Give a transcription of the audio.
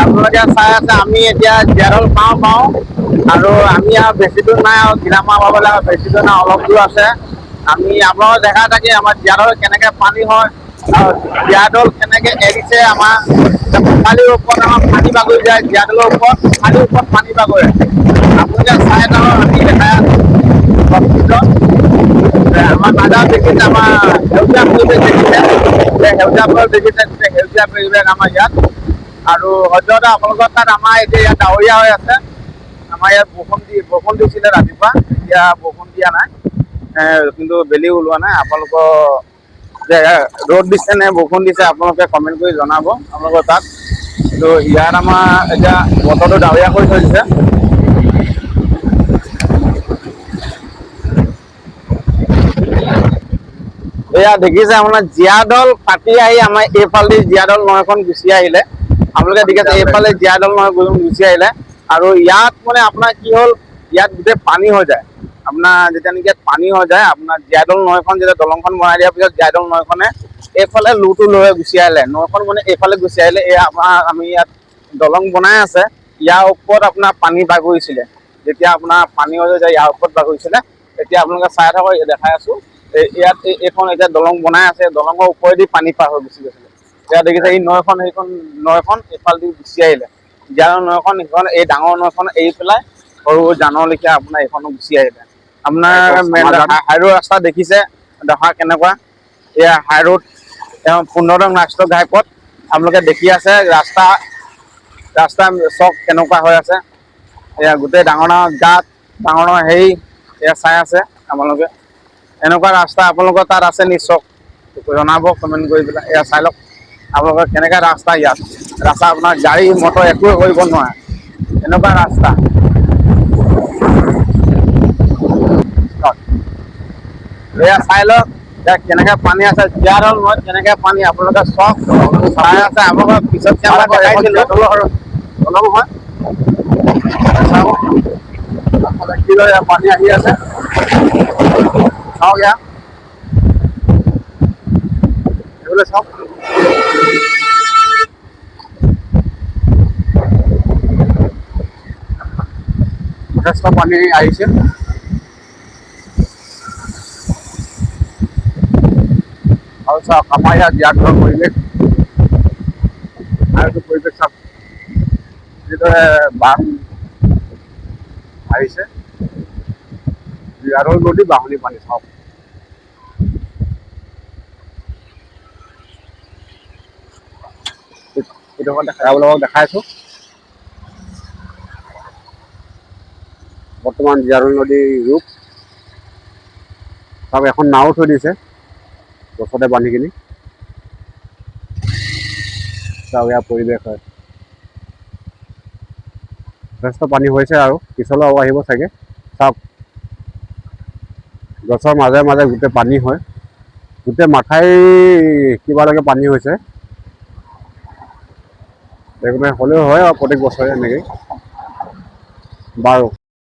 আপোনালোকে চাই আছে আমি এতিয়া জীয়াদৌল পাওঁ আৰু আমি আৰু বেছি দূৰ নাই আৰু ঘিলামাৰা পাবলৈ বেছি দূৰ নাই, অলপ দূৰ আছে। আমি আপোনালোকৰ দেখা থাকি আমাৰ জীয়াদৌল কেনেকে পানী হয় আৰু জীয়াদৌল কেনেকে এৰিছে আমাৰ কোঠালিৰ ওপৰত আমাৰ পানী বাগৰি যায়, জীয়াদৌলৰ ওপৰত কোঠালিৰ ওপৰত পানী বাগৰে। আপোনালোকে চাই থাকক, আমি দেখাই আমাৰ নাযাওঁ দেখিছে, আমাৰ সেউজীয়া পৰিৱেশ দেখিছে, সেউজীয়া পৰিৱেশ দেখিছে, সেউজীয়া পৰিৱেশ আমাৰ ইয়াত। আৰু সদ্যহতে আপোনালোকৰ তাত আমাৰ এতিয়া ইয়াত ডাৱৰীয়া হৈ আছে। আমাৰ ইয়াত বৰষুণ দিছিলে ৰাতিপুৱা, এতিয়া বৰষুণ দিয়া নাই, কিন্তু বেলি ওলোৱা নাই। আপোনালোকৰ যে ৰ'দ দিছে নে বৰষুণ দিছে আপোনালোকে কমেণ্ট কৰি জনাব আপোনালোকৰ তাত। কিন্তু ইয়াত আমাৰ এতিয়া বতৰটো ডাৱৰীয়া কৰি থৈ দিছে। এয়া দেখিছে আপোনাৰ জীয়াদৌল পাতি আহি আমাৰ এইফালেদি জীয়াদৌল নৈখন গুচি আহিলে। আপোনালোকে দেখিছে এইফালে জীয়াদৌল নৈ গুচি আহিলে। আৰু ইয়াত মানে আপোনাৰ কি হ'ল, ইয়াত গোটেই পানী হৈ যায়। আপোনাৰ যেতিয়া নেকি ইয়াত পানী হৈ যায়, আপোনাৰ জীয়াদৌল নৈখন যেতিয়া দলংখন বনাই দিয়াৰ পিছত জীয়াদৌল নৈখনে এইফালে লুটো লৈ গুচি আহিলে। নৈখন মানে এইফালে গুচি আহিলে। এই আমাৰ আমি ইয়াত দলং বনাই আছে, ইয়াৰ ওপৰত আপোনাৰ পানী বাগৰিছিলে। যেতিয়া আপোনাৰ পানী হৈ যায় ইয়াৰ ওপৰত বাগৰিছিলে, তেতিয়া আপোনালোকে চাই থাকক, দেখাই আছো। ইয়াত এইখন এতিয়া দলং বনাই আছে, দলঙৰ ওপৰেদি পানী পাৰ হৈ গুচি গৈছিলে। এতিয়া দেখিছে এই সেইখন নৈখন এইফালেদি গুচি আহিলে। জীয়াদৌল নৈখন সেইখন এই ডাঙৰ নৈখন এৰি পেলাই সৰু জানৰ লেখীয়া আপোনাৰ এইখনো গুচি আহিলে। আপোনাৰ হাইৰোড ৰাস্তা দেখিছে দেখা কেনেকুৱা, এয়া হাইৰোড 15 নং ৰাষ্ট্ৰীয় ঘাইপথ আপোনালোকে দেখি আছে। ৰাস্তা চক কেনেকুৱা হৈ আছে, এয়া গোটেই ডাঙৰ ডাঙৰ গাঁত, ডাঙৰ ডাঙৰ হেৰি এয়া চাই আছে আপোনালোকে। এনেকুৱা ৰাস্তা আপোনালোকৰ তাত আছে নিশ্চয়, জনাব কমেণ্ট কৰি পেলাই। এয়া চাই লওক আপোনালোকৰ কেনেকা ৰাস্তা, ইয়াত ৰাস্তা আপোনাৰ গাড়ী মটৰ একোৱে কৰিব নোৱাৰে, এনেকুৱা ৰাস্তা। এয়া চাই লওক কেনেকে পানী আছে, জীয়াদৌল নৈত কেনেকে পানী আপোনালোকে চক চাই আছে। আপোনালোকৰ পিছত পানী আহি আছে, চাওক ইয়াত চাওক। যথেষ্ট পানী আহিছে। আৰু চাওক আমাৰ ইয়াত জীয়াদৌলৰ পৰিৱেশ, আৰু এইটো পৰিৱেশ চাওক যিদৰে বান আহিছে। জীয়াদৌল নদী বাঢ়নি পানী চাওক। আপোনালোকক দেখাইছো বৰ্তমান জীয়াদৌল নদীৰ ৰূপ। চাওক এখন নাও থৈ দিছে গছতে বান্ধি কিনি। চাওক ইয়াৰ পৰিৱেশ হয়, যথেষ্ট পানী হৈছে আৰু পিছলৈ আৰু আহিব চাগে। চাওক গছৰ মাজে মাজে গোটেই পানী হয়, গোটেই মাথাই কিবালৈকে পানী হৈছে। হ'লেও হয় আৰু প্ৰত্যেক বছৰে এনেকেই। বাৰু